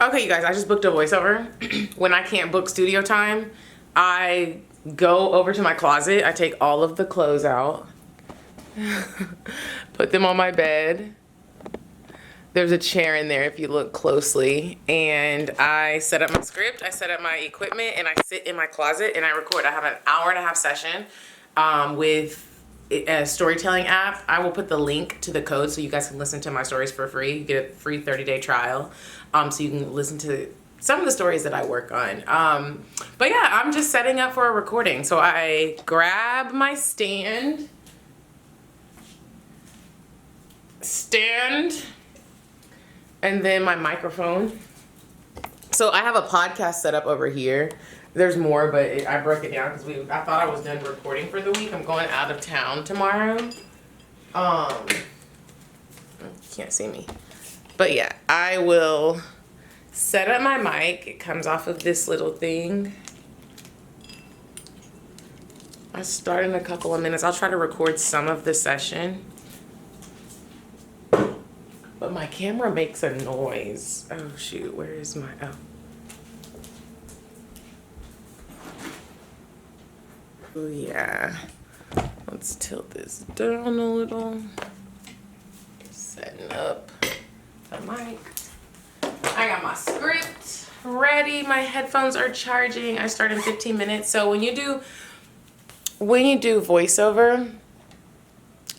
Okay, you guys, I just booked a voiceover. When I can't book studio time, I go over to my closet. I take all of the clothes out, put them on my bed. There's a chair in there if you look closely. And I set up my script, I set up my equipment, and I sit in my closet and I record. I have an hour-and-a-half session with a storytelling app. I will put the link to the code so you guys can listen to my stories for free. You get a free 30-day trial, so you can listen to some of the stories that I work on. But yeah, I'm just setting up for a recording. So I grab my stand, and then my microphone. So I have a podcast set up over here. There's more, but I broke it down because I thought I was done recording for the week. I'm going out of town tomorrow. You can't see me. But yeah, I will set up my mic. It comes off of this little thing. I start in a couple of minutes. I'll try to record some of the session. But my camera makes a noise. Oh shoot, where is my, Oh yeah. Let's tilt this down a little. Setting up the mic. I got my script ready. My headphones are charging. I start in 15 minutes. So when you do voiceover,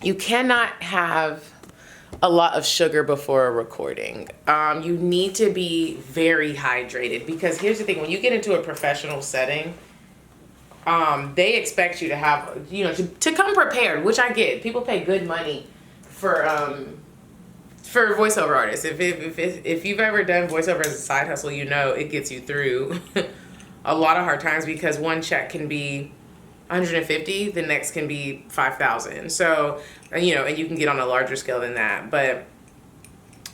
you cannot have a lot of sugar before a recording. You need to be very hydrated because here's the thing, when you get into a professional setting, they expect you to have, to come prepared, which I get. People pay good money for voiceover artists. If you've ever done voiceover as a side hustle, it gets you through a lot of hard times because one check can be 150, the next can be 5,000. So, and you can get on a larger scale than that, but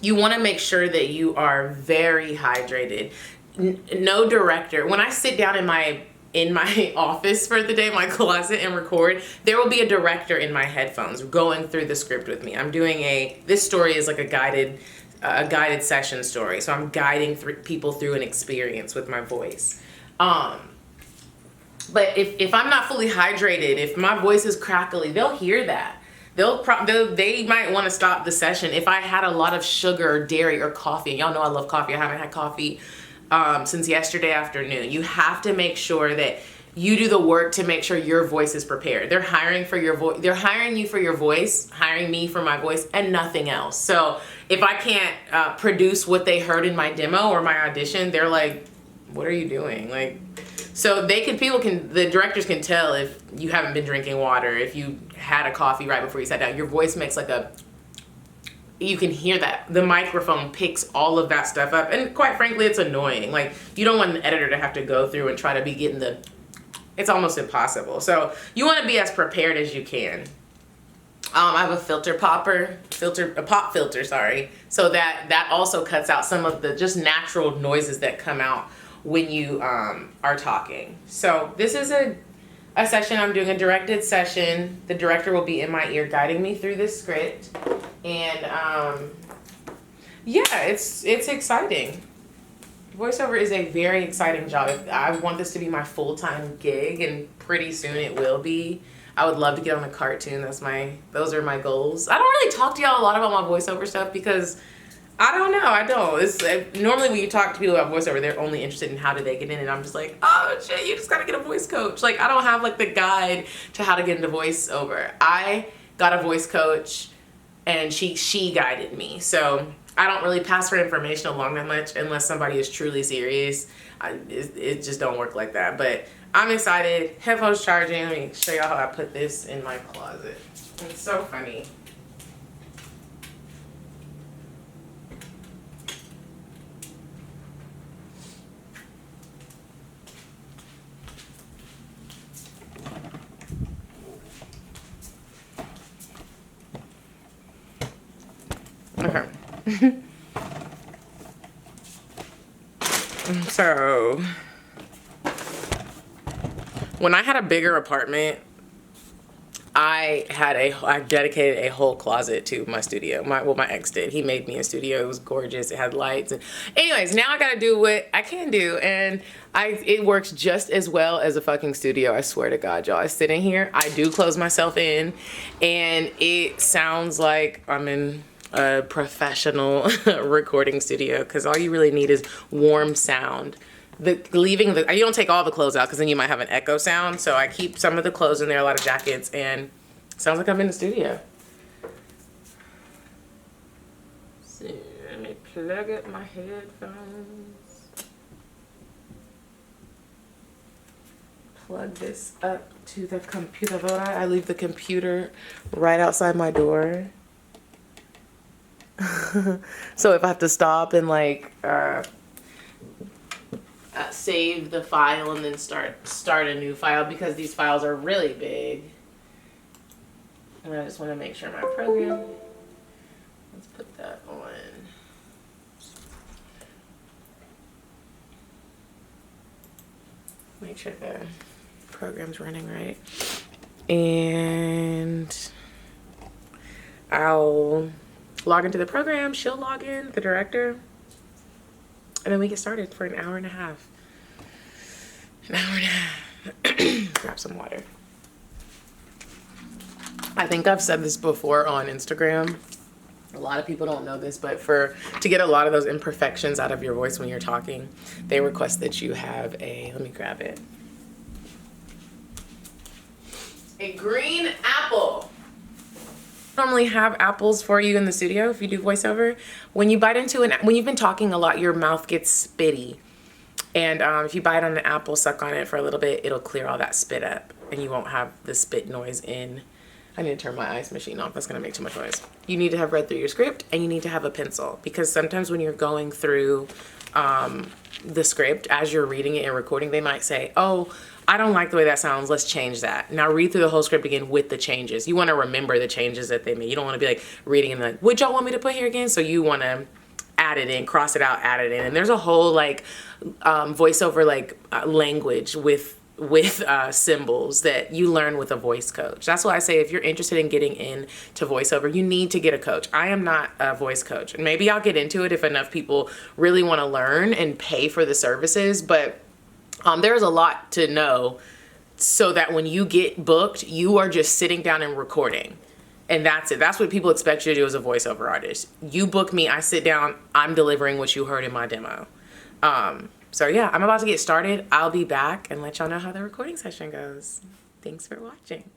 you want to make sure that you are very hydrated. No director. When I sit down in my office for the day, my closet, and record, there will be a director in my headphones going through the script with me. I'm doing this story is like a guided session story. So I'm guiding people through an experience with my voice. But if I'm not fully hydrated, if my voice is crackly, they'll hear that. They might want to stop the session. If I had a lot of sugar or dairy or coffee, and y'all know I love coffee. I haven't had coffee since yesterday afternoon. You have to make sure that you do the work to make sure your voice is prepared. They're hiring for your voice. They're hiring you for your voice, hiring me for my voice, and nothing else. So if I can't produce what they heard in my demo or my audition, they're like, "What are you doing?" So the directors can tell if you haven't been drinking water, if you had a coffee right before you sat down. Your voice makes you can hear that. The microphone picks all of that stuff up. And quite frankly, it's annoying. You don't want an editor to have to go through and try to be getting it's almost impossible. So you want to be as prepared as you can. I have a pop filter, sorry. So that also cuts out some of the just natural noises that come out when you are talking. So this is a session. I'm doing a directed session. The director will be in my ear guiding me through this script. And yeah, it's exciting. Voiceover is a very exciting job. I want this to be my full-time gig, and pretty soon it will be. I would love to get on a cartoon. Those are my goals. I don't really talk to y'all a lot about my voiceover stuff because I don't know. I don't. Normally when you talk to people about voiceover, they're only interested in how do they get in, and I'm just like, oh shit, you just gotta get a voice coach. I don't have the guide to how to get into voiceover. I got a voice coach, and she guided me. So I don't really pass her information along that much unless somebody is truly serious. It just don't work like that. But I'm excited. Headphones charging. Let me show y'all how I put this in my closet. It's so funny. Okay. So when I had a bigger apartment, I dedicated a whole closet to my studio. My ex did. He made me a studio. It was gorgeous. It had lights. And anyways, now I gotta do what I can do, and it works just as well as a fucking studio. I swear to God, y'all. I sit in here. I do close myself in, and it sounds like I'm in a professional recording studio, because all you really need is warm sound. You don't take all the clothes out because then you might have an echo sound. So I keep some of the clothes in there, a lot of jackets, and it sounds like I'm in the studio. So let me plug up my headphones. Plug this up to the computer. I leave the computer right outside my door. So if I have to stop and like save the file and then start a new file, because these files are really big, and I just want to make sure my program, let's put that on. Make sure the program's running right, and I'll log into the program, she'll log in, the director, and then we get started for an hour and a half. An hour and a half. Grab some water. I think I've said this before on Instagram. A lot of people don't know this, but to get a lot of those imperfections out of your voice when you're talking, they request that you have let me grab it. A green apple. Normally have apples for you in the studio if you do voiceover. When you bite into when you've been talking a lot, your mouth gets spitty, and if you bite on an apple, suck on it for a little bit, it'll clear all that spit up, and you won't have the spit noise in. I need to turn my ice machine off. That's gonna make too much noise. You need to have read through your script, and you need to have a pencil, because sometimes when you're going through the script as you're reading it and recording, they might say, oh, I don't like the way that sounds, let's change that. Now read through the whole script again with the changes. You want to remember the changes that they made. You don't want to be like reading and like, what y'all want me to put here again? So you want to add it in, cross it out, add it in. And there's a whole like voiceover like language with symbols that you learn with a voice coach. That's why I say if you're interested in getting into voiceover, you need to get a coach. I am not a voice coach, and maybe I'll get into it if enough people really want to learn and pay for the services, but there's a lot to know, so that when you get booked, you are just sitting down and recording, and that's it. That's what people expect you to do as a voiceover artist. You book me, I sit down, I'm delivering what you heard in my demo. So yeah, I'm about to get started. I'll be back and let y'all know how the recording session goes. Thanks for watching.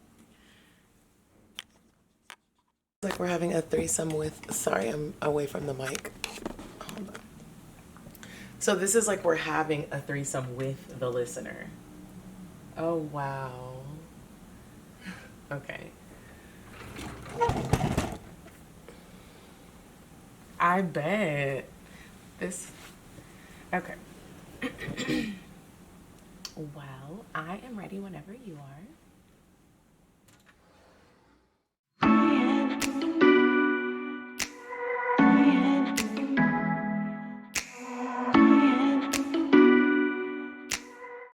Like we're having a threesome with, sorry, I'm away from the mic. Hold on. So this is like we're having a threesome with the listener. Oh, wow. Okay. I bet. Okay. Well, I am ready whenever you are.